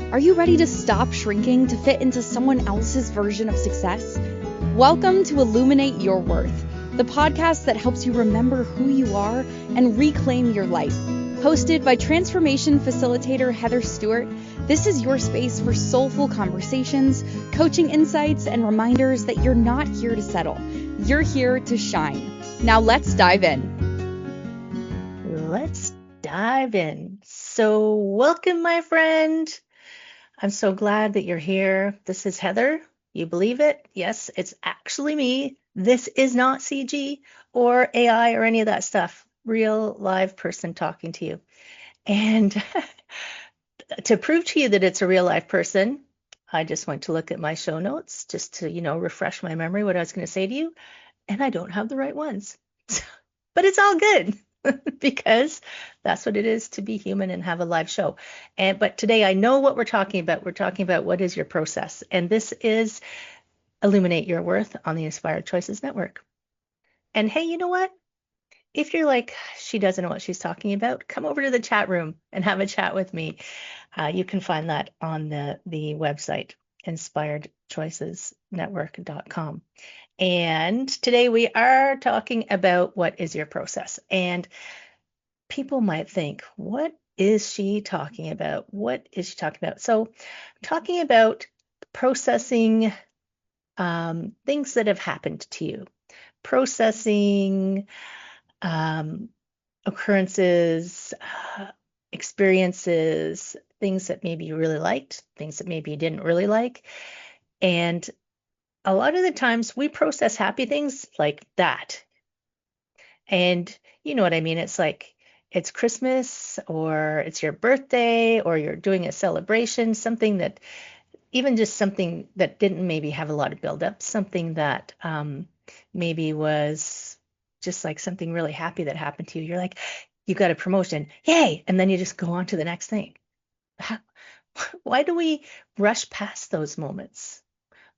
Are you ready to stop shrinking to fit into someone else's version of success? Welcome to Illuminate Your Worth, the podcast that helps you remember who you are and reclaim your life. Hosted by transformation facilitator Heather Stewart, this is your space for soulful conversations, coaching insights, and reminders that you're not here to settle. You're here to shine. Now let's dive in. Let's dive in. So welcome, my friend. I'm so glad that you're here. This is Heather. You believe it? Yes, it's actually me. This is not CG or AI or any of that stuff. Real live person talking to you. And to prove to you that it's a real life person, I just went to look at my show notes just to, refresh my memory what I was going to say to you. And I don't have the right ones. But it's all good. Because that's what it is to be human and have a live show. But today I know what we're talking about. We're talking about what is your process. And this is Illuminate Your Worth on the Inspired Choices Network. And hey, you know what? If you're like, she doesn't know what she's talking about, come over to the chat room and have a chat with me. You can find that on the website, inspiredchoicesnetwork.com. And today we are talking about what is your process. And people might think, what is she talking about? What is she talking about? So I'm talking about processing things that have happened to you, processing occurrences, experiences, things that maybe you really liked, things that maybe you didn't really like. And a lot of the times we process happy things like that. And you know what I mean? It's like it's Christmas or it's your birthday or you're doing a celebration, something that even just something that didn't maybe have a lot of buildup, something that maybe was just like something really happy that happened to you. You're like, you got a promotion, yay! And then you just go on to the next thing. Why do we rush past those moments?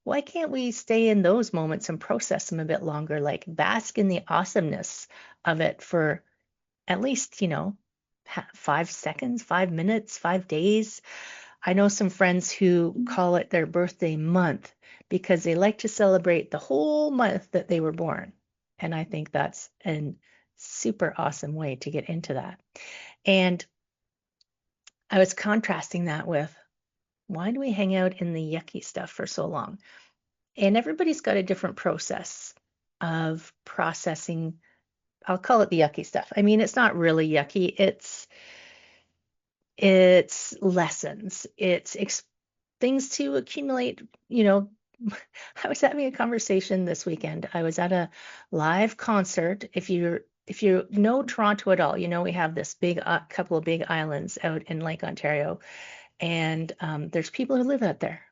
Why can't we stay in those moments and process them a bit longer, like bask in the awesomeness of it for at least, 5 seconds, 5 minutes, 5 days? I know some friends who call it their birthday month because they like to celebrate the whole month that they were born. And I think that's a super awesome way to get into that. And I was contrasting that with, why do we hang out in the yucky stuff for so long? And everybody's got a different process of processing. I'll call it the yucky stuff. I mean, it's not really yucky. It's lessons. It's things to accumulate. I was having a conversation this weekend. I was at a live concert. If you know Toronto at all, we have this big couple of big islands out in Lake Ontario, and there's people who live out there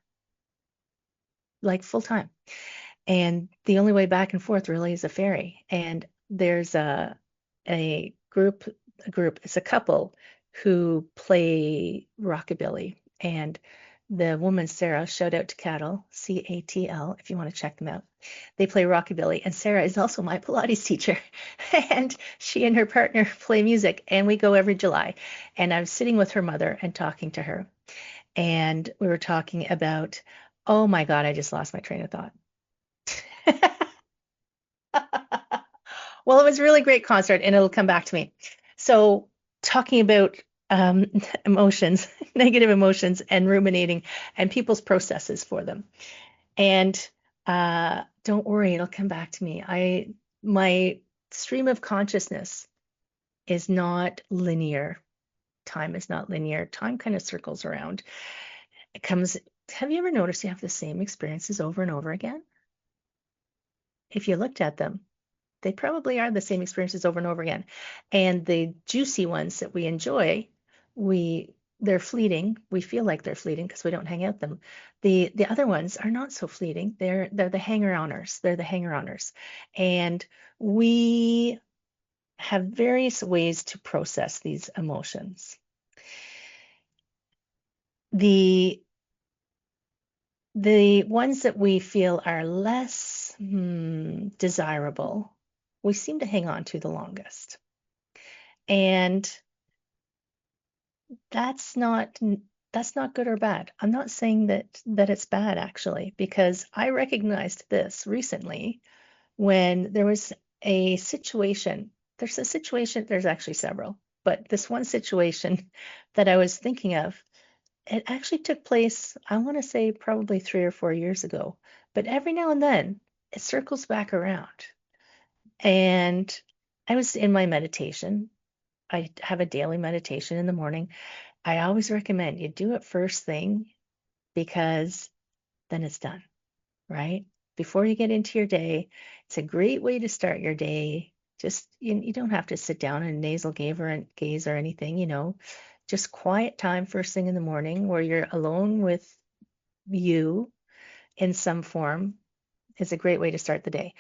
like full time. And the only way back and forth really is a ferry. And there's a group, it's a couple who play rockabilly. And the woman, Sarah, shout out to Cattle, CATL, if you want to check them out. They play rockabilly. And Sarah is also my Pilates teacher. And she and her partner play music. And we go every July. And I was sitting with her mother and talking to her. And we were talking about, oh my God, I just lost my train of thought. Well, it was a really great concert and it'll come back to me. So talking about emotions, negative emotions and ruminating and people's processes for them. And don't worry, it'll come back to me. My stream of consciousness is not linear. Time is not linear. Time kind of circles around. Have you ever noticed you have the same experiences over and over again? If you looked at them, they probably are the same experiences over and over again. And the juicy ones that we enjoy, they're fleeting. We feel like they're fleeting because we don't hang out them. The other ones are not so fleeting. They're the hanger-oners. They're the hanger-oners. And we have various ways to process these emotions. The ones that we feel are less desirable, we seem to hang on to the longest. And that's that's not good or bad. I'm not saying that it's bad actually, because I recognized this recently when there was a situation. There's a situation, there's actually several, but this one situation that I was thinking of, it actually took place, I want to say probably 3 or 4 years ago, but every now and then it circles back around. And I was in my meditation. I have a daily meditation in the morning. I always recommend you do it first thing because then it's done, right? Before you get into your day, it's a great way to start your day. Just you don't have to sit down and nasal gaze or anything, just quiet time first thing in the morning where you're alone with you in some form is a great way to start the day.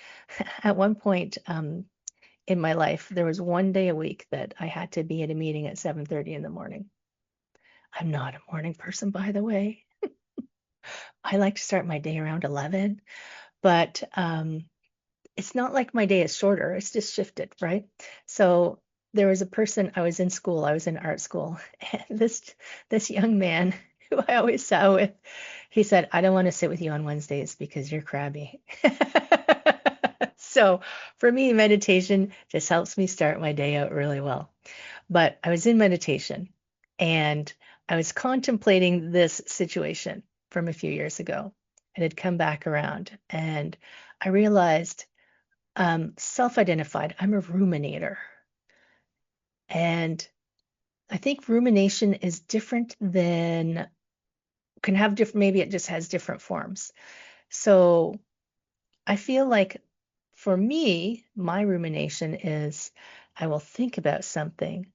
At one point in my life, there was one day a week that I had to be at a meeting at 7:30 in the morning. I'm not a morning person, by the way. I like to start my day around 11, but it's not like my day is shorter. It's just shifted, right? So there was a person, I was in school, I was in art school, and this young man who I always sat with, he said, I don't want to sit with you on Wednesdays because you're crabby. So for me, meditation just helps me start my day out really well. But I was in meditation and I was contemplating this situation from a few years ago. It had come back around and I realized, self-identified, I'm a ruminator. And I think rumination is different than, can have different, maybe it just has different forms. So I feel like for me, my rumination is I will think about something.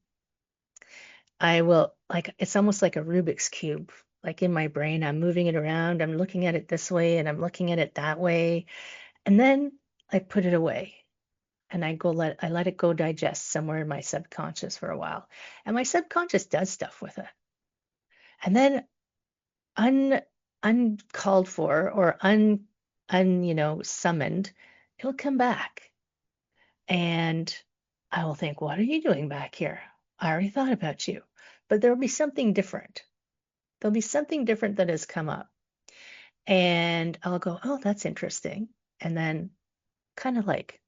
I will, like, it's almost like a Rubik's Cube. Like in my brain, I'm moving it around, I'm looking at it this way and I'm looking at it that way. And then I put it away and I let it go digest somewhere in my subconscious for a while. And my subconscious does stuff with it. And then un uncalled for or summoned, it'll come back. And I will think, what are you doing back here? I already thought about you. But there'll be something different. There'll be something different that has come up. And I'll go, oh, that's interesting. And then kind of like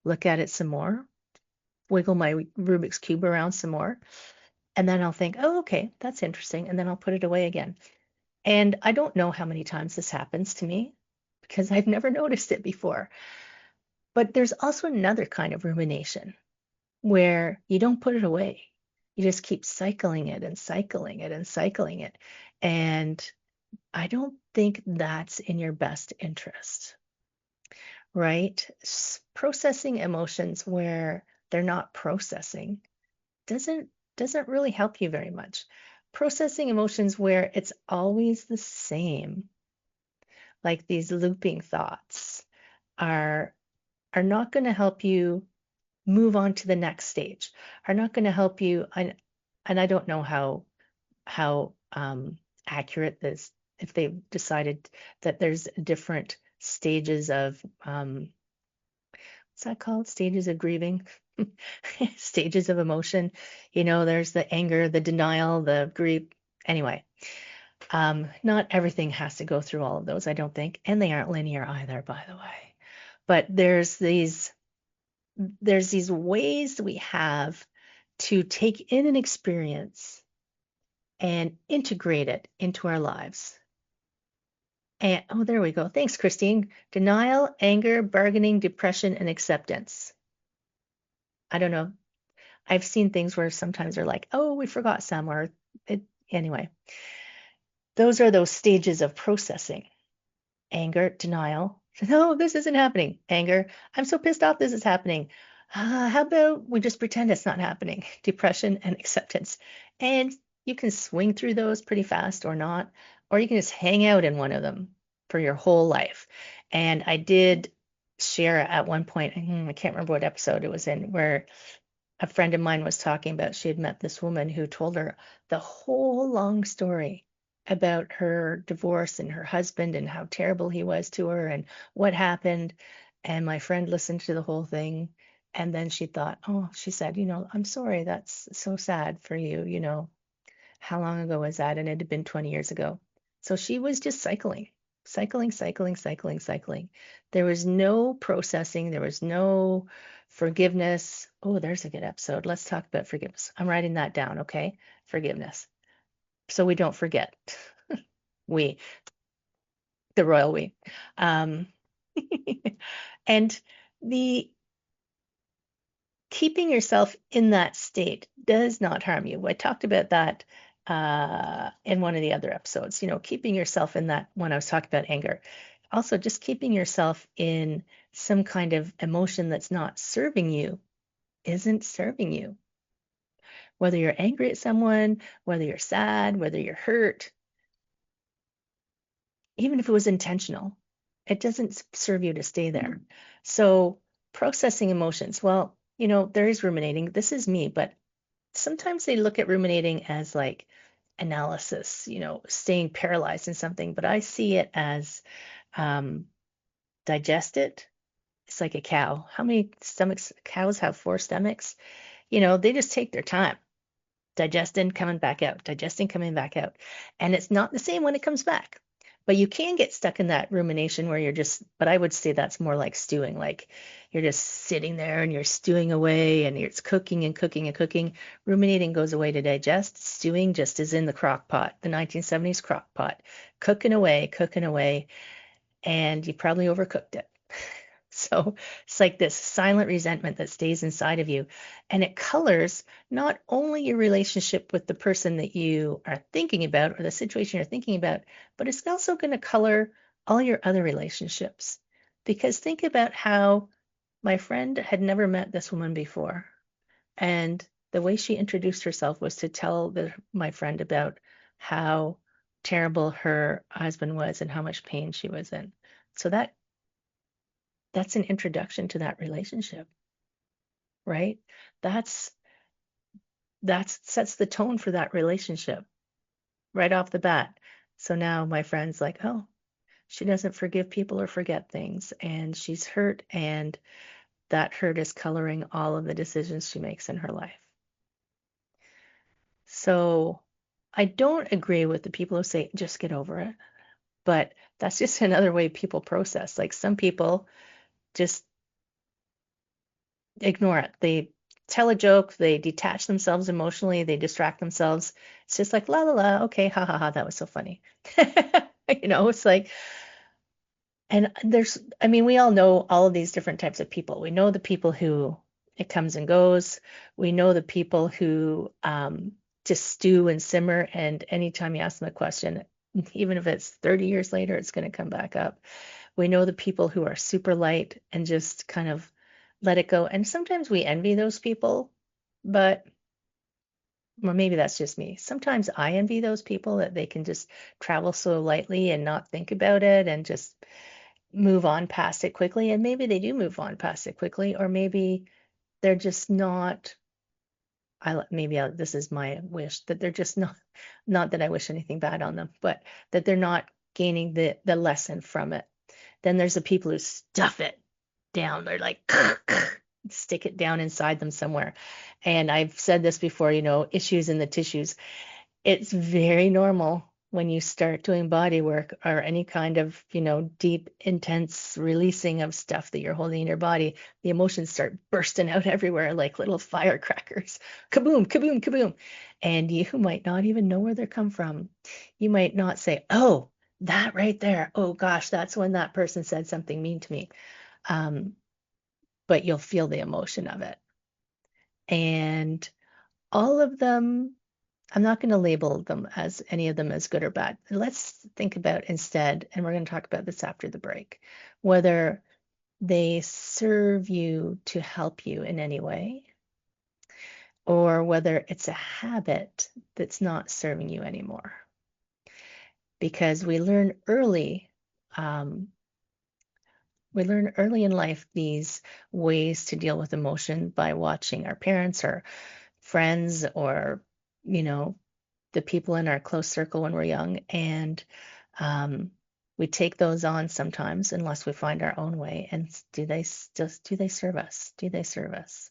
look at it some more, wiggle my Rubik's Cube around some more. And then I'll think, oh, okay, that's interesting. And then I'll put it away again. And I don't know how many times this happens to me because I've never noticed it before. But there's also another kind of rumination where you don't put it away. You just keep cycling it and cycling it and cycling it. And I don't think that's in your best interest, right? Processing emotions where they're not processing doesn't really help you very much. Processing emotions where it's always the same, like these looping thoughts, are not going to help you move on to the next stage, are not going to help you. And I don't know how accurate this, if they've decided that there's different stages of what's that called? Stages of grieving, stages of emotion. There's the anger, the denial, the grief. Anyway, not everything has to go through all of those, I don't think, and they aren't linear either, by the way. But there's these ways we have to take in an experience and integrate it into our lives. And oh, there we go. Thanks, Christine. Denial, anger, bargaining, depression, and acceptance. I don't know. I've seen things where sometimes they're like, oh, we forgot some, or anyway. Those are those stages of processing. Anger, denial. No, this isn't happening. Anger. I'm so pissed off this is happening. How about we just pretend it's not happening? Depression and acceptance. And you can swing through those pretty fast or not, or you can just hang out in one of them for your whole life. And I did share at one point, I can't remember what episode it was in, where a friend of mine was talking about she had met this woman who told her the whole long story about her divorce and her husband and how terrible he was to her and what happened. And my friend listened to the whole thing. And then she thought, oh, she said, I'm sorry, that's so sad for you, How long ago was that? And it had been 20 years ago. So she was just cycling, cycling, cycling, cycling, cycling. There was no processing. There was no forgiveness. Oh, there's a good episode. Let's talk about forgiveness. I'm writing that down, okay? Forgiveness. So we don't forget. We, the royal we. Um, and the keeping yourself in that state does not harm you. I talked about that in one of the other episodes, keeping yourself in that when I was talking about anger. Also, just keeping yourself in some kind of emotion that's not serving you isn't serving you. Whether you're angry at someone, whether you're sad, whether you're hurt, even if it was intentional, it doesn't serve you to stay there. So, processing emotions, well, there is ruminating. This is me, but sometimes they look at ruminating as like analysis, staying paralyzed in something, but I see it as um, digest it. It's like a cow. How many stomachs? Cows have 4 stomachs. They just take their time digesting, coming back out, digesting, coming back out. And it's not the same when it comes back. But you can get stuck in that rumination where but I would say that's more like stewing, like you're just sitting there and you're stewing away and it's cooking and cooking and cooking. Ruminating goes away to digest. Stewing just is in the crock pot, the 1970s crock pot, cooking away, and you probably overcooked it. So it's like this silent resentment that stays inside of you. And it colors not only your relationship with the person that you are thinking about or the situation you're thinking about, but it's also going to color all your other relationships. Because think about how my friend had never met this woman before. And the way she introduced herself was to tell my friend about how terrible her husband was and how much pain she was in. So that's an introduction to that relationship, right? That's sets the tone for that relationship right off the bat. So now my friend's like, oh, she doesn't forgive people or forget things, and she's hurt, and that hurt is coloring all of the decisions she makes in her life. So I don't agree with the people who say just get over it, but that's just another way people process. Like some people just ignore it. They tell a joke, they detach themselves emotionally, they distract themselves. It's just like la la la, okay, ha ha ha, that was so funny. It's like, and I mean, we all know all of these different types of people. We know the people who it comes and goes. We know the people who just stew and simmer, and anytime you ask them a question, even if it's 30 years later, it's going to come back up. We know the people who are super light and just kind of let it go. And sometimes we envy those people, but well, maybe that's just me. Sometimes I envy those people that they can just travel so lightly and not think about it and just move on past it quickly. And maybe they do move on past it quickly, or maybe they're just not. This is my wish that they're just not that I wish anything bad on them, but that they're not gaining the lesson from it. Then there's the people who stuff it down. They're like, stick it down inside them somewhere. And I've said this before, issues in the tissues. It's very normal when you start doing body work or any kind of, deep, intense releasing of stuff that you're holding in your body, the emotions start bursting out everywhere like little firecrackers. Kaboom, kaboom, kaboom. And you might not even know where they come from. You might not say, oh, that right there. Oh gosh, that's when that person said something mean to me. But you'll feel the emotion of it. And all of them, I'm not going to label them as any of them as good or bad. Let's think about instead, and we're going to talk about this after the break, whether they serve you to help you in any way, or whether it's a habit that's not serving you anymore. Because um, we learn early in life these ways to deal with emotion by watching our parents or friends or, the people in our close circle when we're young. And we take those on sometimes unless we find our own way. And do they serve us? Do they serve us?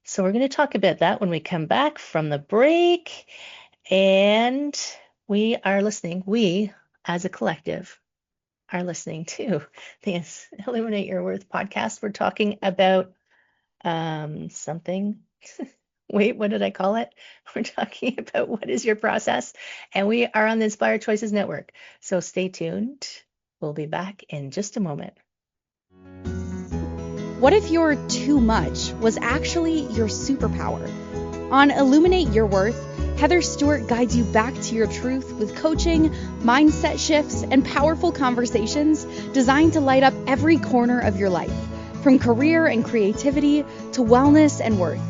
So we're going to talk about that when we come back from the break. And we are listening, we as a collective are listening to the Illuminate Your Worth podcast. We're talking about something. Wait, what did I call it? We're talking about what is your process, and we are on the Inspired Choices Network. So stay tuned. We'll be back in just a moment. What if your too much was actually your superpower? On Illuminate Your Worth, Heather Stewart guides you back to your truth with coaching, mindset shifts, and powerful conversations designed to light up every corner of your life, from career and creativity to wellness and worth.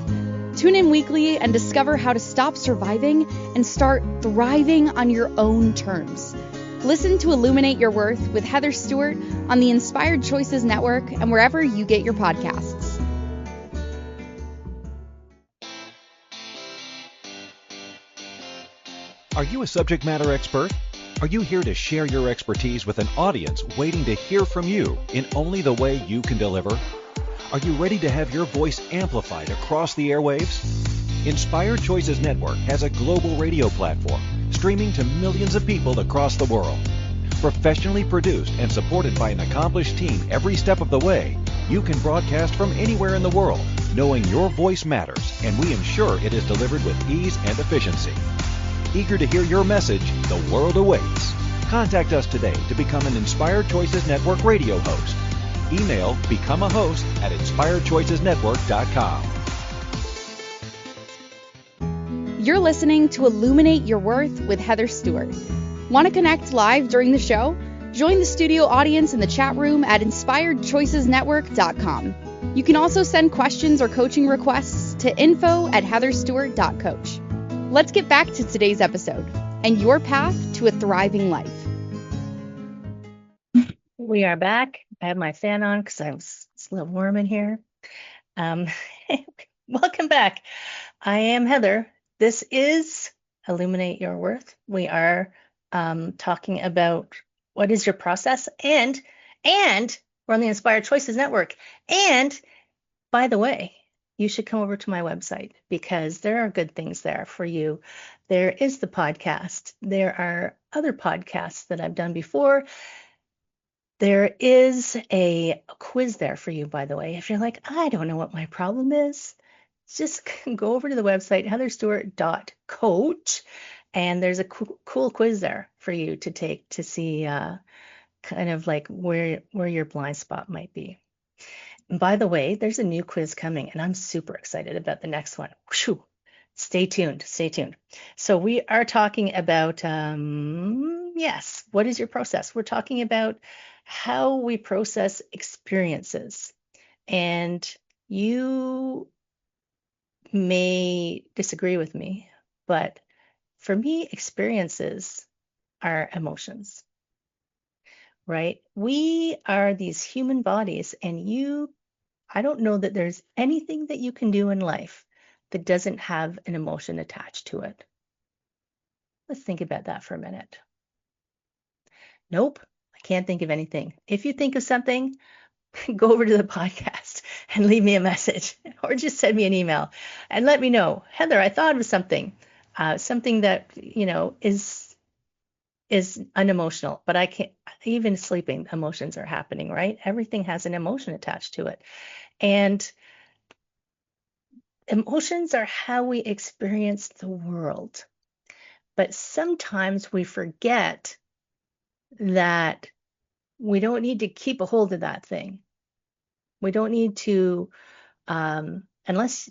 Tune in weekly and discover how to stop surviving and start thriving on your own terms. Listen to Illuminate Your Worth with Heather Stewart on the Inspired Choices Network and wherever you get your podcasts. Are you a subject matter expert? Are you here to share your expertise with an audience waiting to hear from you in only the way you can deliver? Are you ready to have your voice amplified across the airwaves? Inspired Choices Network has a global radio platform streaming to millions of people across the world. Professionally produced and supported by an accomplished team every step of the way, you can broadcast from anywhere in the world, knowing your voice matters, and we ensure it is delivered with ease and efficiency. Eager to hear your message, the world awaits. Contact us today to become an Inspired Choices Network radio host. Email becomeahost@inspiredchoicesnetwork.com. You're listening to Illuminate Your Worth with Heather Stewart. Want to connect live during the show? Join the studio audience in the chat room at inspiredchoicesnetwork.com. You can also send questions or coaching requests to info@heatherstewart.coach. Let's get back to today's episode and your path to a thriving life. We are back. I have my fan on because it's a little warm in here. Welcome back. I am Heather. This is Illuminate Your Worth. We are talking about what is your process, and we're on the Inspired Choices Network. And by the way, you should come over to my website because there are good things there for you. There is the podcast. There are other podcasts that I've done before. There is a quiz there for you, by the way. If you're like, I don't know what my problem is, just go over to the website, heatherstewart.coach, and there's a cool quiz there for you to take to see kind of like where your blind spot might be. And by the way, there's a new quiz coming, and I'm super excited about the next one. Whew. Stay tuned. So we are talking about, yes, what is your process? We're talking about how we process experiences. And you may disagree with me, but for me, experiences are emotions, right? We are these human bodies, and I don't know that there's anything that you can do in life that doesn't have an emotion attached to it. Let's think about that for a minute. Nope, I can't think of anything. If you think of something, go over to the podcast and leave me a message or just send me an email and let me know. Heather, I thought of something that, is unemotional, but I can't, even sleeping, emotions are happening, right? Everything has an emotion attached to it. And emotions are how we experience the world. But sometimes we forget that we don't need to keep a hold of that thing. We don't need to, unless,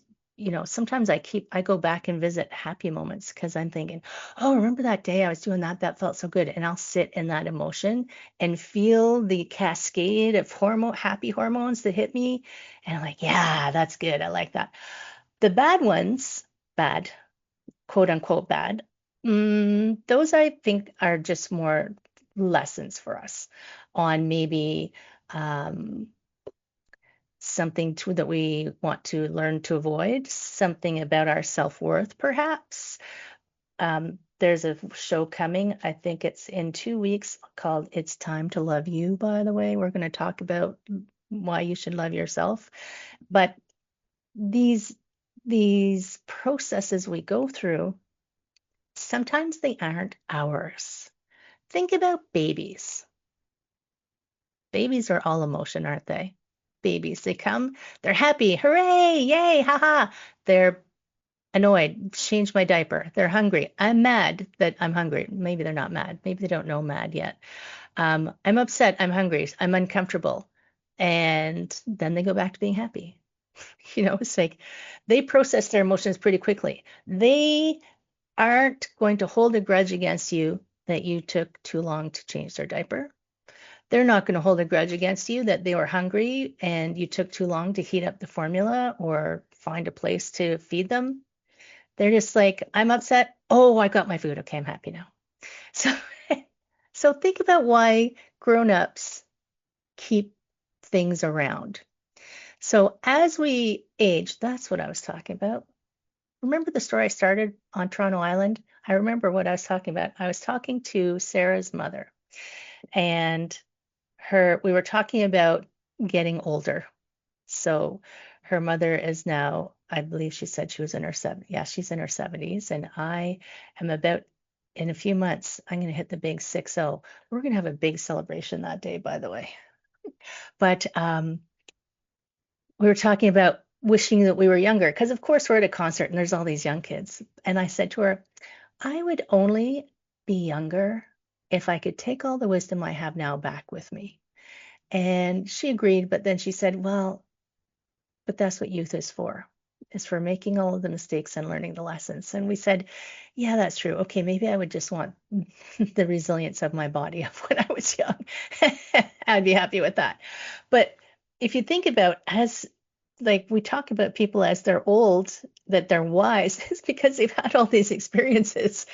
sometimes I go back and visit happy moments because I'm thinking, oh, remember that day I was doing that? That felt so good. And I'll sit in that emotion and feel the cascade of happy hormones that hit me. And I'm like, yeah, that's good. I like that. The bad ones, bad, quote unquote bad, those I think are just more lessons for us on maybe something that we want to learn to avoid, something about our self-worth, perhaps. There's a show coming, I think it's in 2 weeks, called It's Time to Love You, by the way. We're going to talk about why you should love yourself. But these processes we go through, Sometimes they aren't ours. Think about babies. Babies are all emotion, aren't they? Babies, they come, they're happy, hooray, yay, haha. They're annoyed, change my diaper. They're hungry. I'm mad that I'm hungry. Maybe they're not mad. Maybe they don't know mad yet. I'm upset. I'm hungry. I'm uncomfortable. And then they go back to being happy. It's like they process their emotions pretty quickly. They aren't going to hold a grudge against you that you took too long to change their diaper. They're not going to hold a grudge against you that they were hungry and you took too long to heat up the formula or find a place to feed them. They're just like, I'm upset. Oh, I got my food. Okay, I'm happy now. So, so think about why grown-ups keep things around. So as we age, that's what I was talking about. Remember the story I started on Toronto Island? I remember what I was talking about. I was talking to Sarah's mother, and we were talking about getting older. So her mother is now, I believe she said she was in her 70s. Yeah, she's in her 70s. And I am about, in a few months, I'm going to hit the big 6-0. We're going to have a big celebration that day, by the way. But we were talking about wishing that we were younger, because of course we're at a concert and there's all these young kids. And I said to her, I would only be younger if I could take all the wisdom I have now back with me. And she agreed, but then she said, well, but that's what youth is for making all of the mistakes and learning the lessons. And we said, yeah, that's true. Okay, maybe I would just want the resilience of my body of when I was young. I'd be happy with that. But if you think about like we talk about people as they're old, that they're wise, it's because they've had all these experiences.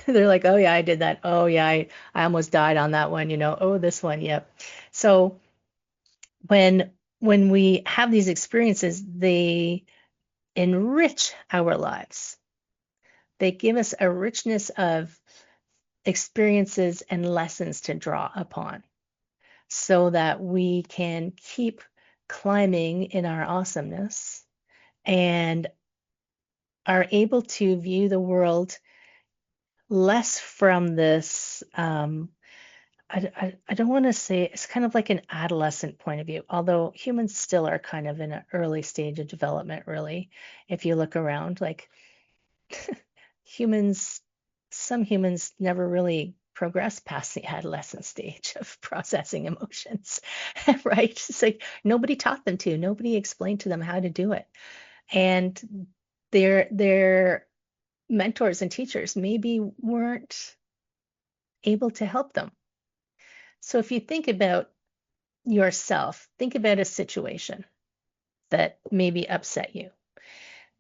They're like, oh yeah, I did that. Oh yeah, I almost died on that one, Oh, this one, yep. So when we have these experiences, they enrich our lives. They give us a richness of experiences and lessons to draw upon so that we can keep climbing in our awesomeness and are able to view the world less from this I don't want to say it's kind of like an adolescent point of view, although humans still are kind of in an early stage of development, really. If you look around, like humans, some humans never really progress past the adolescent stage of processing emotions, right? It's like nobody taught them to, nobody explained to them how to do it. And their mentors and teachers maybe weren't able to help them. So if you think about yourself, think about a situation that maybe upset you.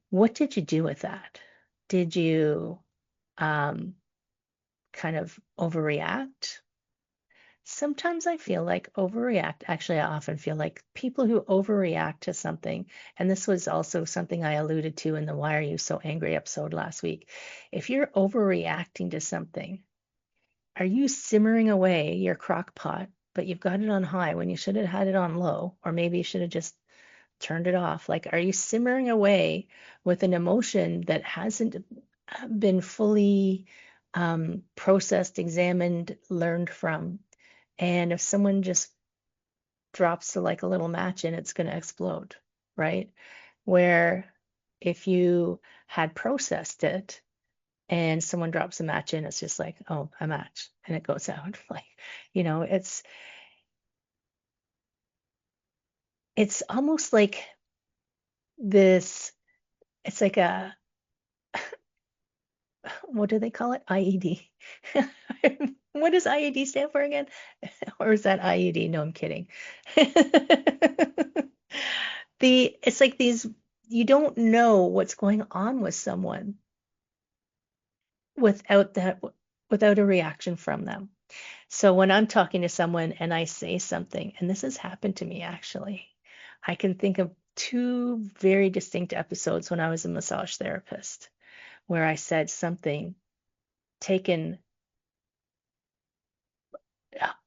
What did you do with that? Did you kind of overreact? Sometimes I feel like overreact. Actually, I often feel like people who overreact to something, and this was also something I alluded to in the Why Are You So Angry episode last week. If you're overreacting to something, are you simmering away your crock pot, but you've got it on high when you should have had it on low, or maybe you should have just turned it off? Like, are you simmering away with an emotion that hasn't been fully processed, examined, learned from? And if someone just drops like a little match in, it's going to explode, right? Where if you had processed it and someone drops a match in, it's just like, oh, a match, and it goes out. Like, it's almost like this, it's like what do they call it? IED. What does IED stand for again? Or is that IED? No, I'm kidding. It's like you don't know what's going on with someone without a reaction from them. So when I'm talking to someone and I say something, and this has happened to me actually, I can think of two very distinct episodes when I was a massage therapist where I said something taken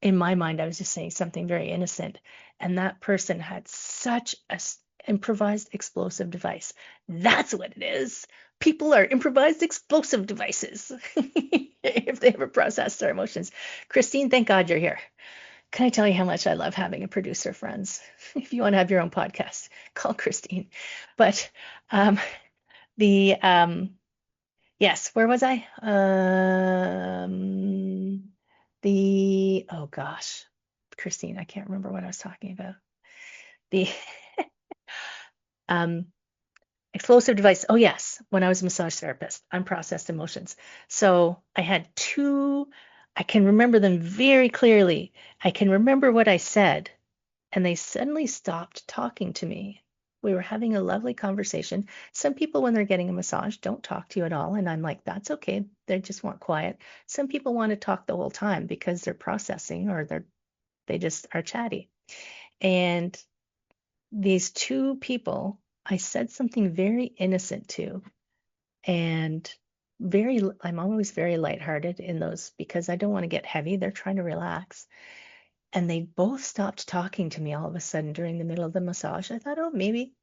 in my mind, I was just saying something very innocent. And that person had such a improvised explosive device. That's what it is. People are improvised explosive devices if they ever process their emotions. Christine, thank God you're here. Can I tell you how much I love having a producer, friends? If you want to have your own podcast, call Christine. But the yes, where was I? Oh gosh, Christine, I can't remember what I was talking about. The um explosive device. Oh, yes. When I was a massage therapist, unprocessed emotions. So I had I can remember them very clearly. I can remember what I said, and they suddenly stopped talking to me. We were having a lovely conversation. Some people, when they're getting a massage, don't talk to you at all. And I'm like, that's okay. They just want quiet. Some people want to talk the whole time because they're processing or they just are chatty. And these two people, I said something very innocent to, and I'm always very lighthearted in those because I don't want to get heavy. They're trying to relax. And they both stopped talking to me all of a sudden during the middle of the massage. I thought, oh, maybe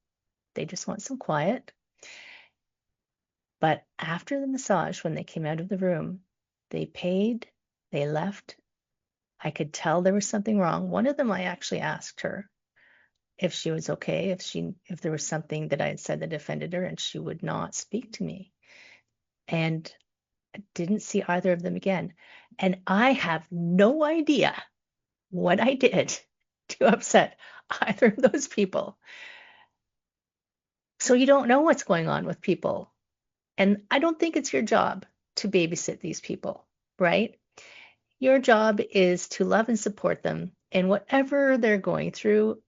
they just want some quiet. But after the massage, when they came out of the room, they paid, they left. I could tell there was something wrong. One of them, I actually asked her if she was okay, if there was something that I had said that offended her, and she would not speak to me. And I didn't see either of them again. And I have no idea what I did to upset either of those people. So you don't know what's going on with people. And I don't think it's your job to babysit these people, right? Your job is to love and support them in whatever they're going through,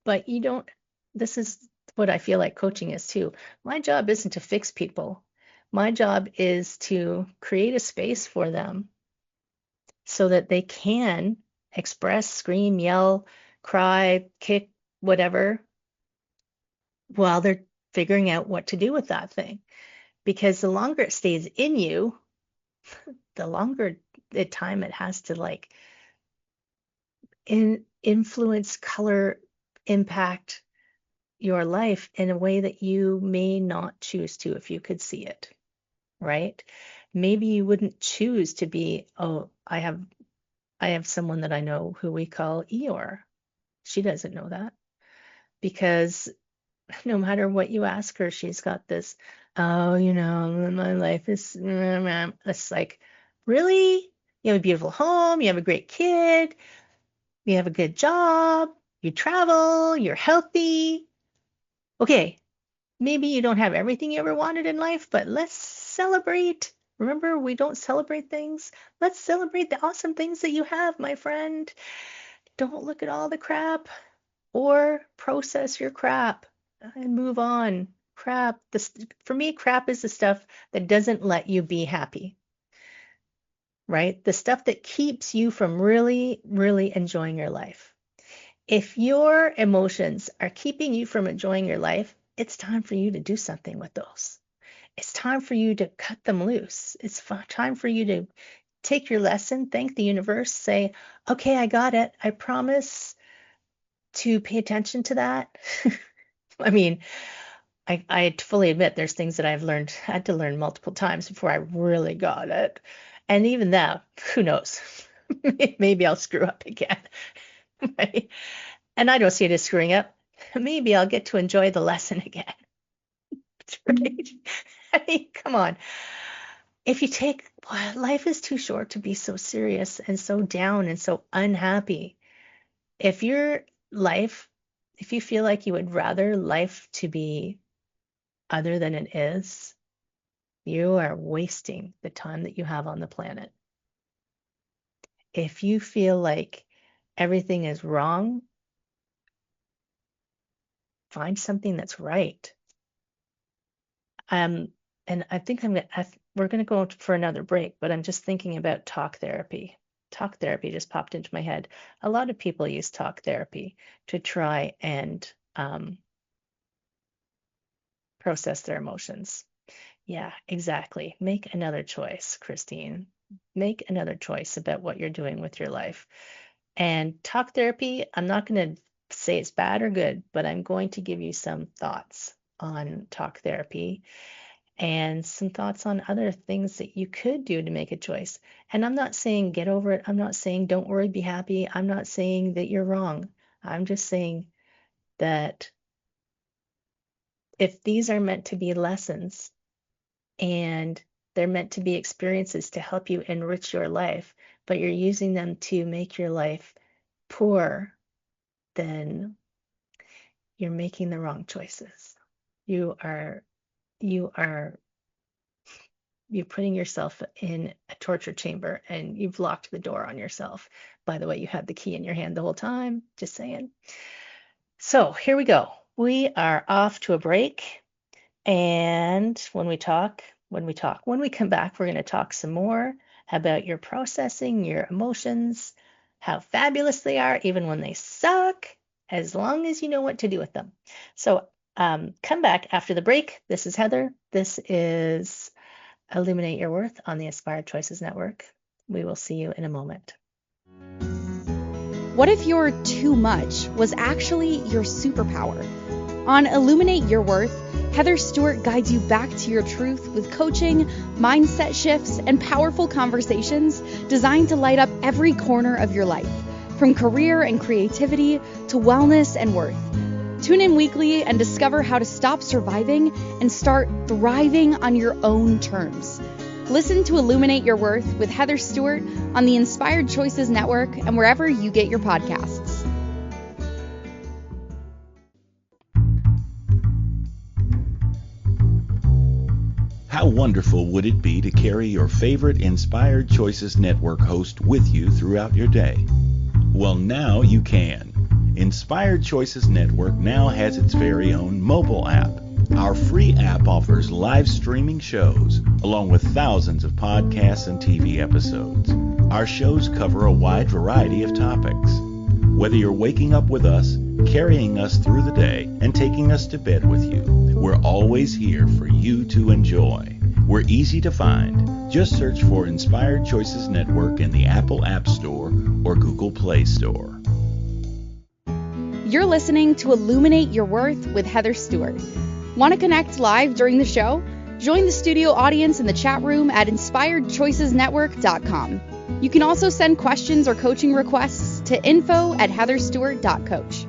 but this is what I feel like coaching is too. My job isn't to fix people. My job is to create a space for them so that they can express, scream, yell, cry, kick, whatever, while they're figuring out what to do with that thing. Because the longer it stays in you, the longer the time it has to influence, color, impact your life in a way that you may not choose to if you could see it, right? Maybe you wouldn't choose to be, oh, I have someone that I know who we call Eeyore. She doesn't know that because no matter what you ask her, she's got this, oh, my life is, it's like, really? You have a beautiful home, you have a great kid, you have a good job, you travel, you're healthy. Okay, maybe you don't have everything you ever wanted in life, but let's celebrate. Remember, we don't celebrate things. Let's celebrate the awesome things that you have, my friend. Don't look at all the crap or process your crap and move on. Crap, for me, crap is the stuff that doesn't let you be happy, right? The stuff that keeps you from really, really enjoying your life. If your emotions are keeping you from enjoying your life, it's time for you to do something with those. It's time for you to cut them loose. It's time for you to take your lesson, thank the universe, say, okay, I got it. I promise to pay attention to that. I mean, I fully admit there's things that had to learn multiple times before I really got it. And even that, who knows? Maybe I'll screw up again. Right? And I don't see it as screwing up. Maybe I'll get to enjoy the lesson again. Right? I mean, come on. If you life is too short to be so serious and so down and so unhappy. If if you feel like you would rather life to be other than it is, you are wasting the time that you have on the planet. If you feel like everything is wrong, find something that's right. And I think we're going to go for another break, but I'm just thinking about talk therapy. Talk therapy just popped into my head. A lot of people use talk therapy to try and process their emotions. Yeah, exactly. Make another choice, Christine. Make another choice about what you're doing with your life. And talk therapy, I'm not going to say it's bad or good, but I'm going to give you some thoughts on talk therapy. and some thoughts on other things that you could do to make a choice. And I'm not saying get over it. I'm not saying don't worry, be happy. I'm not saying that you're wrong. I'm just saying that if these are meant to be lessons and they're meant to be experiences to help you enrich your life, but you're using them to make your life poor, then you're making the wrong choices. You are you're putting yourself in a torture chamber and you've locked the door on yourself. By the way, you had the key in your hand the whole time, just saying. So here we go. We are off to a break. And when we come back, we're going to talk some more about your processing, your emotions, how fabulous they are, even when they suck, as long as you know what to do with them. So come back after the break. This is Heather. This is Illuminate Your Worth on the Inspired Choices Network. We will see you in a moment. What if your too much was actually your superpower? On Illuminate Your Worth, Heather Stewart guides you back to your truth with coaching, mindset shifts, and powerful conversations designed to light up every corner of your life, from career and creativity to wellness and worth. Tune in weekly and discover how to stop surviving and start thriving on your own terms. Listen to Illuminate Your Worth with Heather Stewart on the Inspired Choices Network and wherever you get your podcasts. How wonderful would it be to carry your favorite Inspired Choices Network host with you throughout your day? Well, now you can. Inspired Choices Network now has its very own mobile app. Our free app offers live streaming shows, along with thousands of podcasts and TV episodes. Our shows cover a wide variety of topics. Whether you're waking up with us, carrying us through the day, and taking us to bed with you, we're always here for you to enjoy. We're easy to find. Just search for Inspired Choices Network in the Apple App Store or Google Play Store. You're listening to Illuminate Your Worth with Heather Stewart. Want to connect live during the show? Join the studio audience in the chat room at inspiredchoicesnetwork.com. You can also send questions or coaching requests to info@heatherstewart.coach.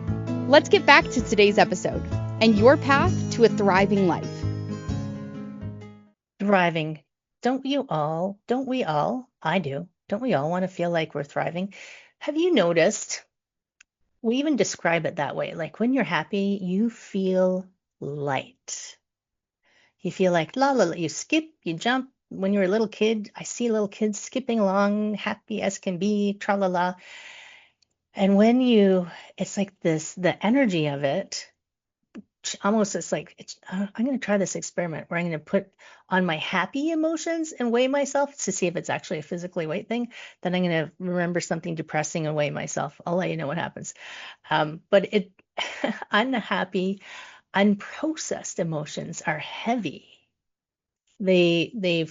Let's get back to today's episode and your path to a thriving life. Thriving. Don't we all? I do. Don't we all want to feel like we're thriving? Have you noticed? We even describe it that way. Like when you're happy, you feel light. You feel like la la la. You skip, you jump. When you're a little kid, I see little kids skipping along, happy as can be, tra la la. And it's like this, the energy of it, almost it's like, I'm going to try this experiment where I'm going to put on my happy emotions and weigh myself to see if it's actually a physically weight thing. Then I'm going to remember something depressing and weigh myself. I'll let you know what happens. But unhappy, unprocessed emotions are heavy. You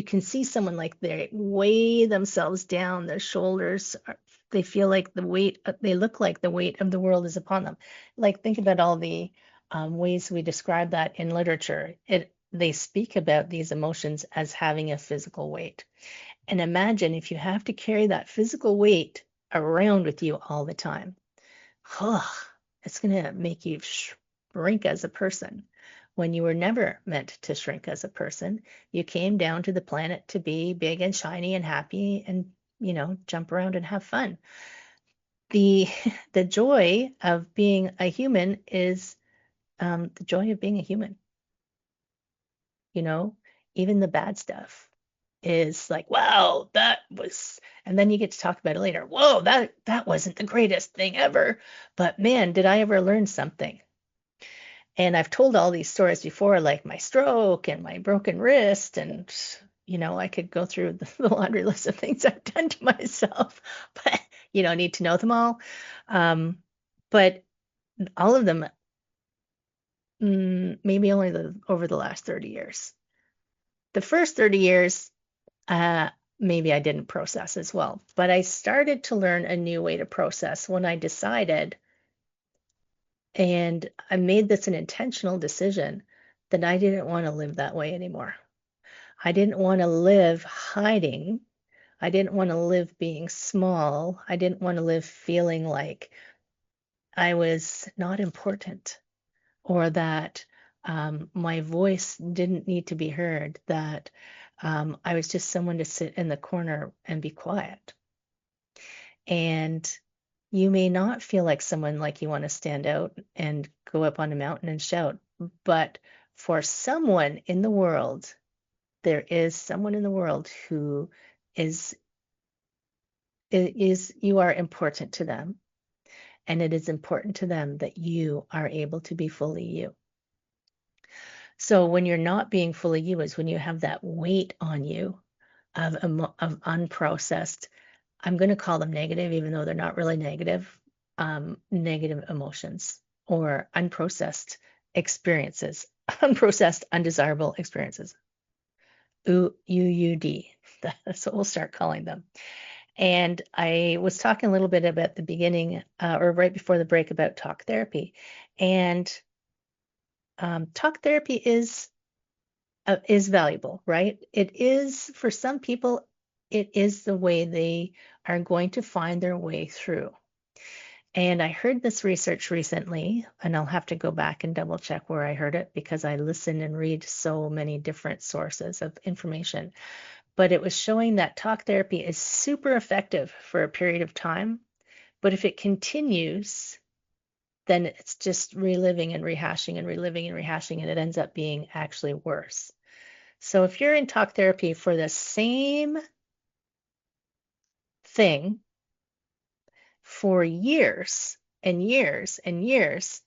can see someone like they weigh themselves down, their shoulders they feel like they look like the weight of the world is upon them. Like think about all the ways we describe that in literature. They speak about these emotions as having a physical weight. And imagine if you have to carry that physical weight around with you all the time. It's going to make you shrink as a person. When you were never meant to shrink as a person, you came down to the planet to be big and shiny and happy and, jump around and have fun. The joy of being a human is the joy of being a human. Even the bad stuff is like, wow, and then you get to talk about it later. Whoa, that wasn't the greatest thing ever, but man, did I ever learn something. And I've told all these stories before, like my stroke and my broken wrist. And, I could go through the laundry list of things I've done to myself, but you don't need to know them all. But all of them, maybe only over the last 30 years. The first 30 years, maybe I didn't process as well. But I started to learn a new way to process when I decided, and I made this an intentional decision, that I didn't want to live that way anymore. I didn't want to live hiding. I didn't want to live being small. I didn't want to live feeling like I was not important, or that my voice didn't need to be heard, that I was just someone to sit in the corner and be quiet. And you may not feel like someone like you want to stand out and go up on a mountain and shout, but for someone in the world, there is someone in the world who is you are important to them, and it is important to them that you are able to be fully you. So when you're not being fully you is when you have that weight on you of unprocessed, I'm going to call them negative, even though they're not really negative, negative emotions or unprocessed experiences, unprocessed undesirable experiences. UUD. That's what we'll start calling them. And I was talking a little bit about the beginning, or right before the break, about talk therapy. And talk therapy is valuable, right? It is, for some people, it is the way they are going to find their way through. And I heard this research recently, and I'll have to go back and double check where I heard it because I listen and read so many different sources of information. But it was showing that talk therapy is super effective for a period of time. But if it continues, then it's just reliving and rehashing and reliving and rehashing, and it ends up being actually worse. So if you're in talk therapy for the same thing for years and years and years,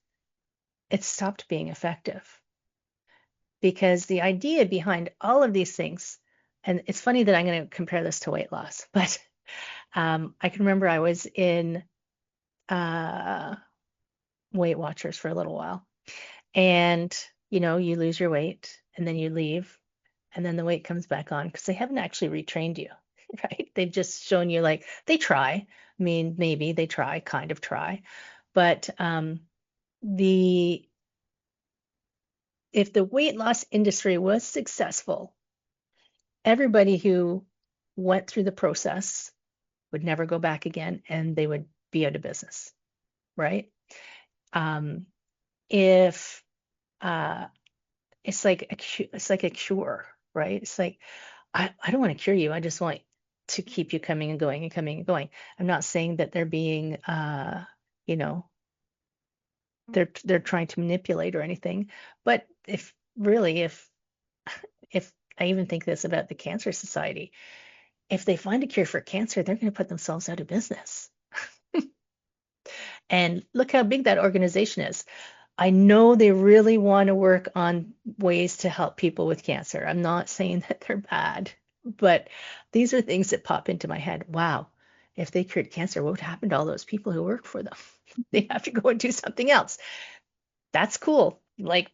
it stopped being effective. Because the idea behind all of these things, and it's funny that I'm going to compare this to weight loss, but I can remember I was in Weight Watchers for a little while. And, you lose your weight and then you leave, and then the weight comes back on because they haven't actually retrained you, right? They've just shown you, like, they try. I mean, maybe they try, kind of try. But if the weight loss industry was successful, everybody who went through the process would never go back again, and they would be out of business, right? If it's like a cure, right? It's like, I don't want to cure you. I just want to keep you coming and going and coming and going. I'm not saying that they're being, they're trying to manipulate or anything. But if I even think this about the Cancer Society, if they find a cure for cancer, they're going to put themselves out of business. And look how big that organization is. I know they really want to work on ways to help people with cancer. I'm not saying that they're bad, but these are things that pop into my head. Wow, if they cured cancer, what would happen to all those people who work for them? They have to go and do something else. That's cool. Like,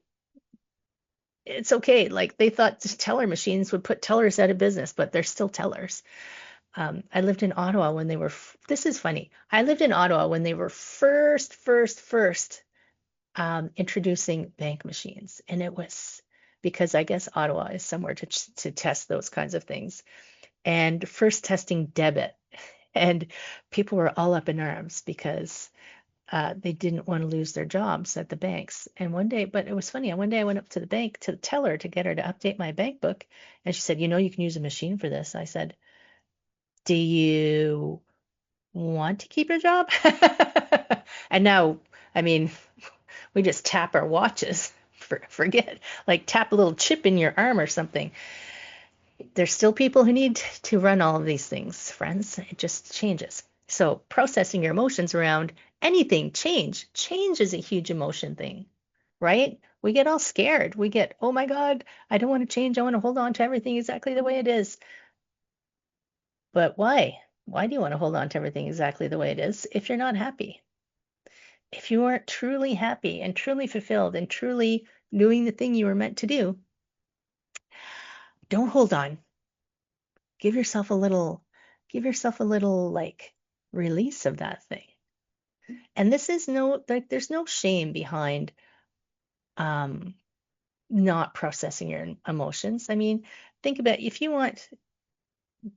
it's okay. Like, they thought teller machines would put tellers out of business, but they're still tellers. I lived in Ottawa when they were, this is funny. I lived in Ottawa when they were first introducing bank machines. And it was because I guess Ottawa is somewhere to test those kinds of things. And first testing debit. And people were all up in arms because they didn't want to lose their jobs at the banks. And one day, but it was funny. One day I went up to the bank to the teller to get her to update my bank book. And she said, you can use a machine for this. I said, do you want to keep your job? And now, I mean, we just tap our watches. Forget, like, tap a little chip in your arm or something. There's still people who need to run all of these things, friends. It just changes. So processing your emotions around anything, change is a huge emotion thing, right? We get all scared. We get, oh my God, I don't want to change. I want to hold on to everything exactly the way it is. But why? Why do you want to hold on to everything exactly the way it is if you're not happy? If you aren't truly happy and truly fulfilled and truly doing the thing you were meant to do, don't hold on. Give yourself a little like release of that thing. And this is there's no shame behind not processing your emotions. I mean, think about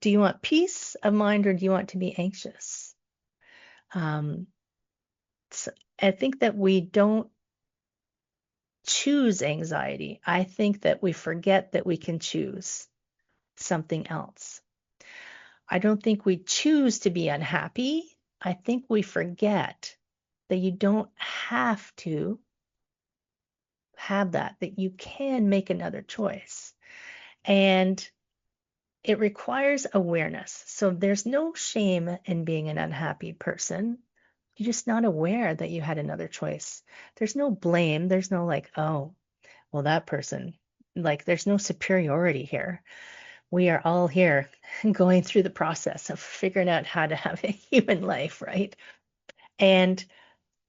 do you want peace of mind or do you want to be anxious? So I think that we don't choose anxiety. I think that we forget that we can choose something else. I don't think we choose to be unhappy. I think we forget that you don't have to have that you can make another choice. And it requires awareness. So there's no shame in being an unhappy person. You're just not aware that you had another choice. There's no blame. There's no like, oh, well, that person, like, there's no superiority here. We are all here going through the process of figuring out how to have a human life, right? And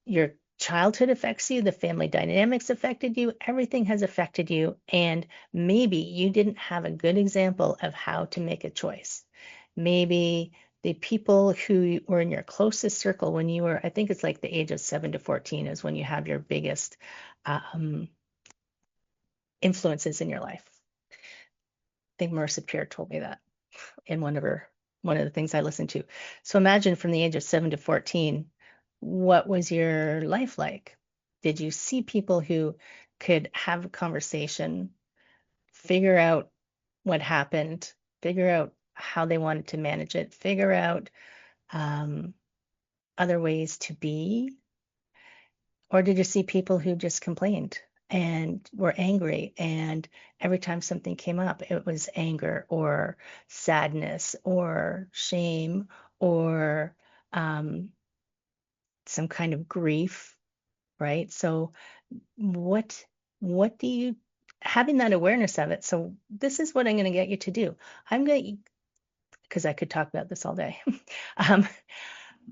your childhood affects you, the family dynamics affected you, everything has affected you. And maybe you didn't have a good example of how to make a choice. Maybe the people who were in your closest circle when you were, I think it's like the age of 7 to 14 is when you have your biggest influences in your life. I think Marissa Peer told me that in one of the things I listened to. So imagine from the age of 7 to 14, what was your life like? Did you see people who could have a conversation, figure out what happened, figure out how they wanted to manage it, figure out other ways to be? Or did you see people who just complained and were angry, and every time something came up, it was anger or sadness or shame or some kind of grief, right? So what do you having that awareness of it? So this is what I'm going to get you to do. I'm going to, because I could talk about this all day.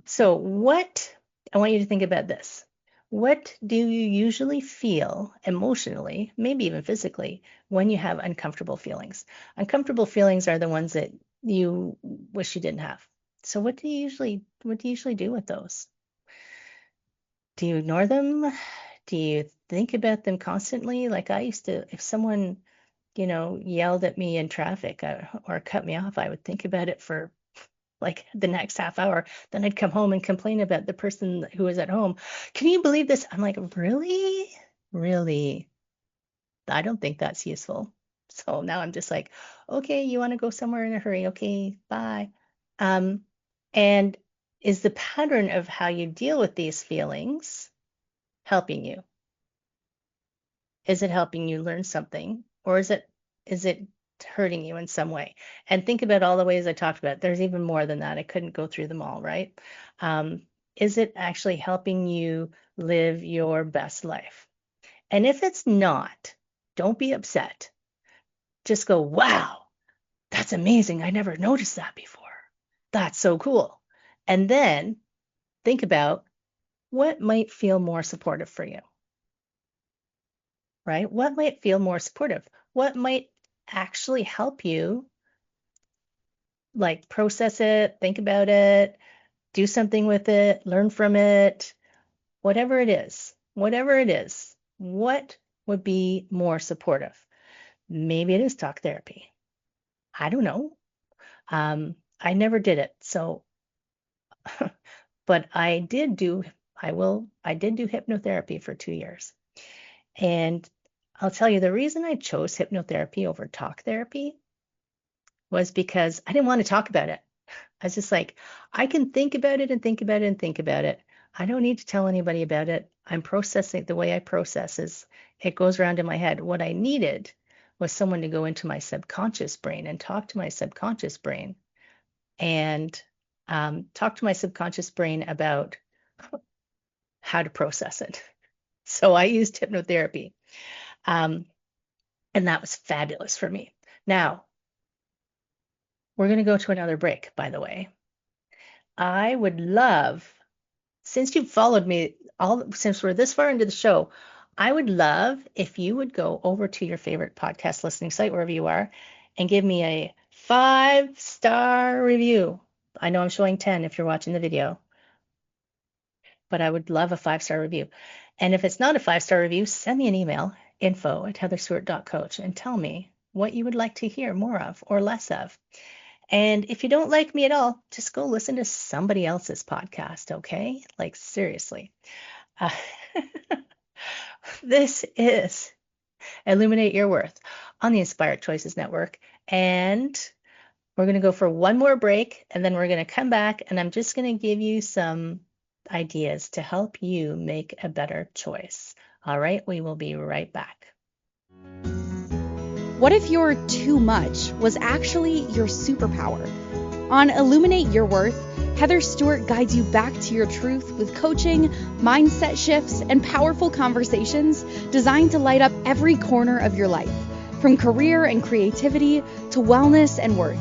So what I want you to think about this. What do you usually feel emotionally, maybe even physically, when you have uncomfortable feelings? Uncomfortable feelings are the ones that you wish you didn't have. So what do you usually do with those? Do you ignore them? Do you think about them constantly? Like I used to, if someone, yelled at me in traffic or cut me off, I would think about it for like the next half hour. Then I'd come home and complain about the person who was at home. Can you believe this? I'm like, really? Really? I don't think that's useful. So now I'm just like, okay, you want to go somewhere in a hurry? Okay, bye. Um, and is the pattern of how you deal with these feelings helping you? Is it helping you learn something, or is it hurting you in some way? And think about all the ways I talked about. There's even more than that. I couldn't go through them all, right? Is it actually helping you live your best life? And if it's not, don't be upset. Just go, wow, that's amazing. I never noticed that before. That's so cool. And then think about what might feel more supportive for you, right? What might feel more supportive? What might actually help you like process it, think about it, do something with it, learn from it, whatever it is, what would be more supportive? Maybe it is talk therapy. I don't know. I never did it. So, but I did do hypnotherapy for 2 years. And I'll tell you the reason I chose hypnotherapy over talk therapy was because I didn't want to talk about it. I was just like, I can think about it and think about it and think about it. I don't need to tell anybody about it. I'm processing the way I process is it goes around in my head. What I needed was someone to go into my subconscious brain and talk to my subconscious brain and talk to my subconscious brain about how to process it. So I used hypnotherapy. And that was fabulous for me. Now, we're going to go to another break, by the way. I would love, since you've followed me since we're this far into the show, I would love if you would go over to your favorite podcast listening site, wherever you are, and give me a 5-star review. I know I'm showing 10 if you're watching the video, but I would love a 5-star review. And if it's not a 5-star review, send me an email info@heatherstewart.coach and tell me what you would like to hear more of or less of. And if you don't like me at all, just go listen to somebody else's podcast, okay? Like, seriously. Uh, this is Illuminate Your Worth on the Inspired Choices Network. And we're going to go for one more break, and then we're going to come back, and I'm just going to give you some ideas to help you make a better choice. All right, we will be right back. What if your too much was actually your superpower? On Illuminate Your Worth, Heather Stewart guides you back to your truth with coaching, mindset shifts, and powerful conversations designed to light up every corner of your life, from career and creativity to wellness and worth.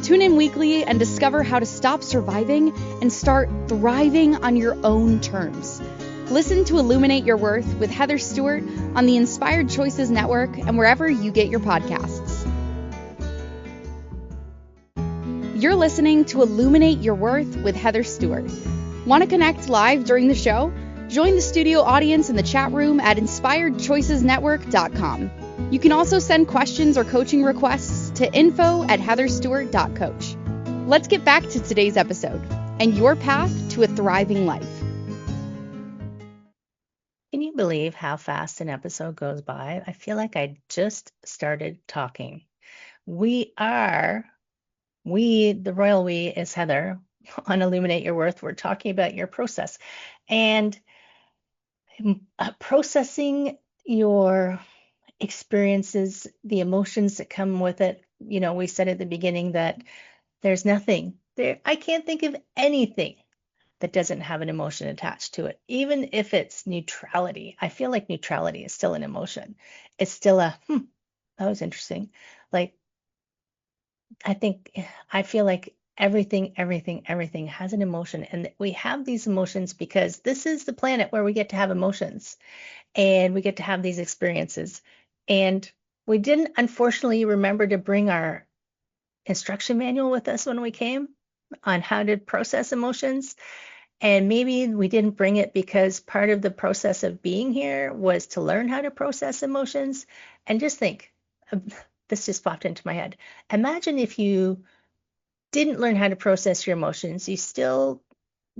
Tune in weekly and discover how to stop surviving and start thriving on your own terms. Listen to Illuminate Your Worth with Heather Stewart on the Inspired Choices Network and wherever you get your podcasts. You're listening to Illuminate Your Worth with Heather Stewart. Want to connect live during the show? Join the studio audience in the chat room at inspiredchoicesnetwork.com. You can also send questions or coaching requests to info@heatherstewart.coach. Let's get back to today's episode and your path to a thriving life. Can you believe how fast an episode goes by? I feel like I just started talking. The royal we is Heather on Illuminate Your Worth. We're talking about your process and processing your experiences, the emotions that come with it. You know, we said at the beginning that there's nothing there. I can't think of anything that doesn't have an emotion attached to it, even if it's neutrality. I feel like neutrality is still an emotion. It's still a, that was interesting. Like, I feel like everything has an emotion. And we have these emotions because this is the planet where we get to have emotions and we get to have these experiences. And we didn't, unfortunately, remember to bring our instruction manual with us when we came on how to process emotions. And maybe we didn't bring it because part of the process of being here was to learn how to process emotions. And just think, this just popped into my head. Imagine if you didn't learn how to process your emotions, you still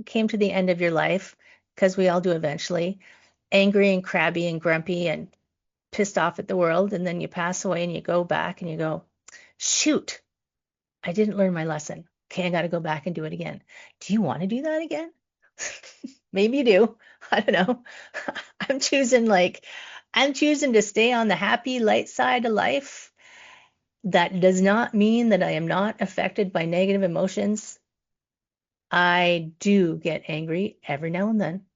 came to the end of your life, because we all do eventually, angry and crabby and grumpy and pissed off at the world. And then you pass away and you go back and you go, shoot, I didn't learn my lesson. Okay, I got to go back and do it again. Do you want to do that again? Maybe you do. I don't know. I'm choosing to stay on the happy light side of life. That does not mean that I am not affected by negative emotions. I do get angry every now and then.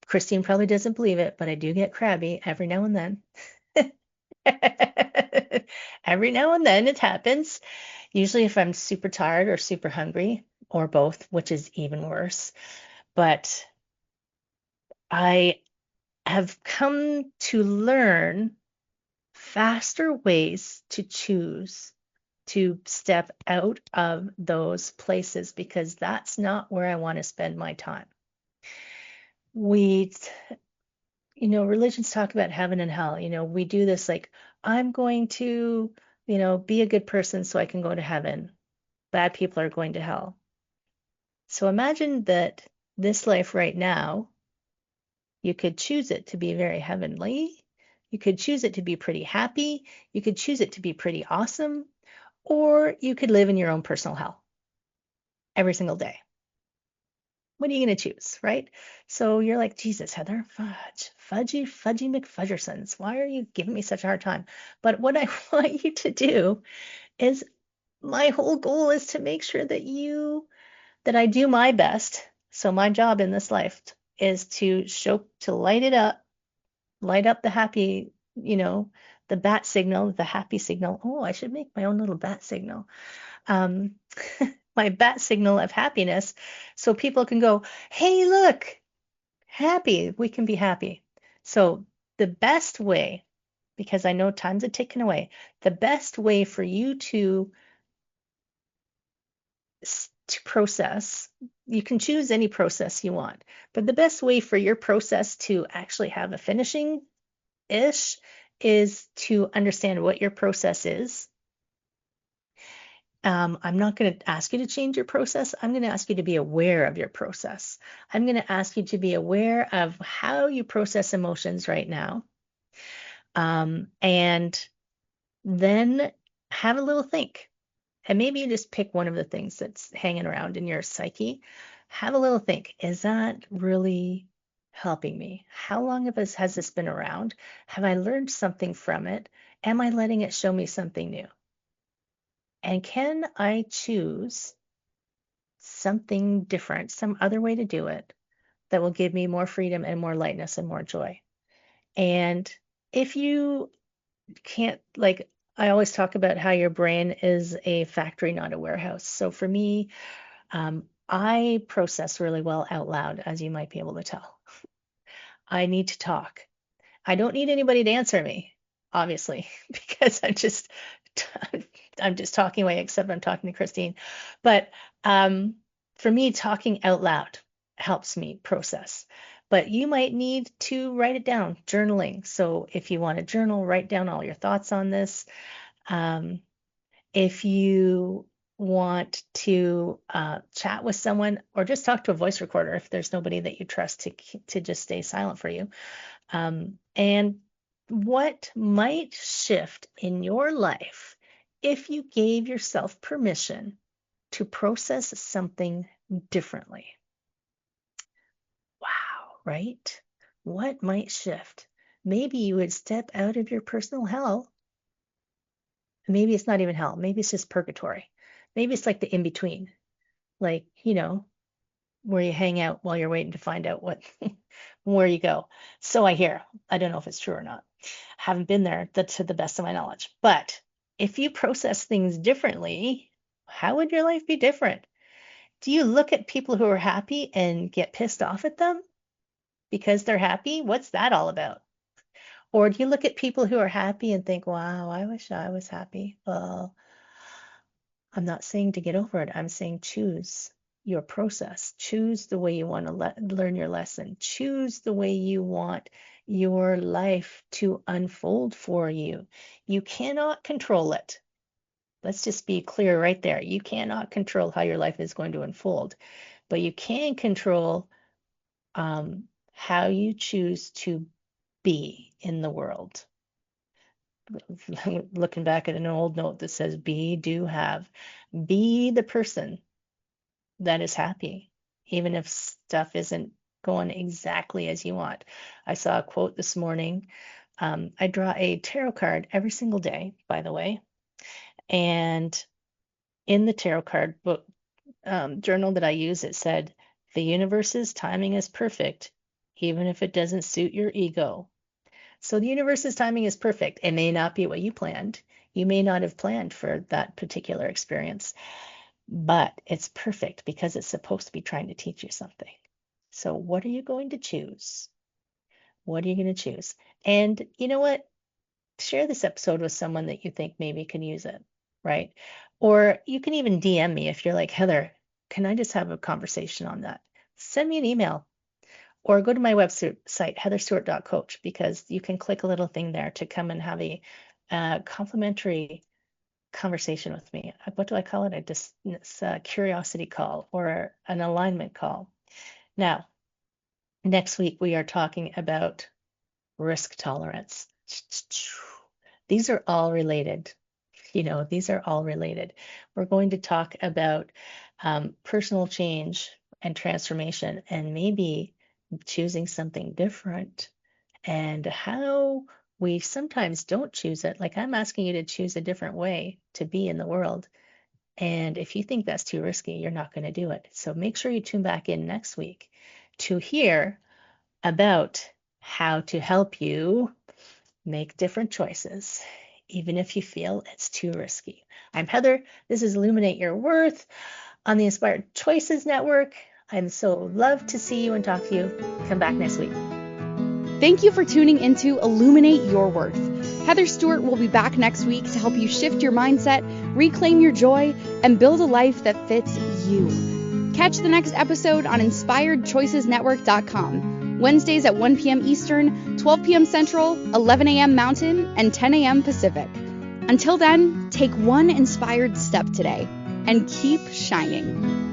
Christine probably doesn't believe it, but I do get crabby every now and then. Every now and then it happens. Usually if I'm super tired or super hungry, or both, which is even worse. But I have come to learn faster ways to choose to step out of those places, because that's not where I want to spend my time. Religions talk about heaven and hell. We do this like, I'm going to, be a good person so I can go to heaven. Bad people are going to hell. So imagine that this life right now, you could choose it to be very heavenly. You could choose it to be pretty happy. You could choose it to be pretty awesome. Or you could live in your own personal hell every single day. What are you going to choose, right? So you're like, Jesus, Heather, fudgy McFudgersons. Why are you giving me such a hard time? But what I want you to do is, my whole goal is to make sure that I do my best. So my job in this life is to light up the happy, the bat signal, the happy signal. Oh, I should make my own little bat signal. My bat signal of happiness, so people can go, hey, look, happy, we can be happy. So the best way, because I know times are ticking away, the best way for you to process, you can choose any process you want, but the best way for your process to actually have a finishing ish is to understand what your process is. I'm not going to ask you to change your process. I'm going to ask you to be aware of your process. I'm going to ask you to be aware of how you process emotions right now. And then have a little think. And maybe you just pick one of the things that's hanging around in your psyche. Have a little think. Is that really helping me? How long has this been around? Have I learned something from it? Am I letting it show me something new? And can I choose something different, some other way to do it that will give me more freedom and more lightness and more joy? And if you can't, like, I always talk about how your brain is a factory, not a warehouse. So for me, I process really well out loud, as you might be able to tell. I need to talk. I don't need anybody to answer me, obviously, because I'm just talking away, except I'm talking to Christine. But for me, talking out loud helps me process. But you might need to write it down, journaling. So if you want to journal, write down all your thoughts on this. If you want to chat with someone, or just talk to a voice recorder if there's nobody that you trust to just stay silent for you. And what might shift in your life if you gave yourself permission to process something differently? Wow, right? What might shift? Maybe you would step out of your personal hell. Maybe it's not even hell. Maybe it's just purgatory. Maybe it's like the in-between, like, where you hang out while you're waiting to find out where you go. So I hear. I don't know if it's true or not. Haven't been there to the best of my knowledge. But if you process things differently, how would your life be different? Do you look at people who are happy and get pissed off at them because they're happy? What's that all about? Or do you look at people who are happy and think, wow, I wish I was happy? Well, I'm not saying to get over it. I'm saying choose your process. Choose the way you want to learn your lesson. Choose the way you want your life to unfold for you. You cannot control it. Let's just be clear right there. You cannot control how your life is going to unfold, but you can control how you choose to be in the world. Looking back at an old note that says be, do, have. Be the person that is happy, even if stuff isn't going exactly as you want. I saw a quote this morning. I draw a tarot card every single day, by the way. And in the tarot card book journal that I use, it said, the universe's timing is perfect, even if it doesn't suit your ego. So the universe's timing is perfect. It may not be what you planned. You may not have planned for that particular experience, but it's perfect because it's supposed to be trying to teach you something. So what are you going to choose? What are you going to choose? And you know what? Share this episode with someone that you think maybe can use it, right? Or you can even DM me if you're like, Heather, can I just have a conversation on that? Send me an email. Or go to my website, heatherstewart.coach, because you can click a little thing there to come and have a complimentary conversation with me. What do I call it? It's a curiosity call or an alignment call. Now, next week we are talking about risk tolerance. These are all related. These are all related. We're going to talk about personal change and transformation, and maybe choosing something different, and how we sometimes don't choose it. Like, I'm asking you to choose a different way to be in the world. And if you think that's too risky, you're not going to do it. So make sure you tune back in next week to hear about how to help you make different choices, even if you feel it's too risky. I'm Heather. This is Illuminate Your Worth on the Inspired Choices Network. I'm so love to see you and talk to you. Come back next week. Thank you for tuning into Illuminate Your Worth. Heather Stewart will be back next week to help you shift your mindset, reclaim your joy, and build a life that fits you. Catch the next episode on InspiredChoicesNetwork.com. Wednesdays at 1 p.m. Eastern, 12 p.m. Central, 11 a.m. Mountain, and 10 a.m. Pacific. Until then, take one inspired step today and keep shining.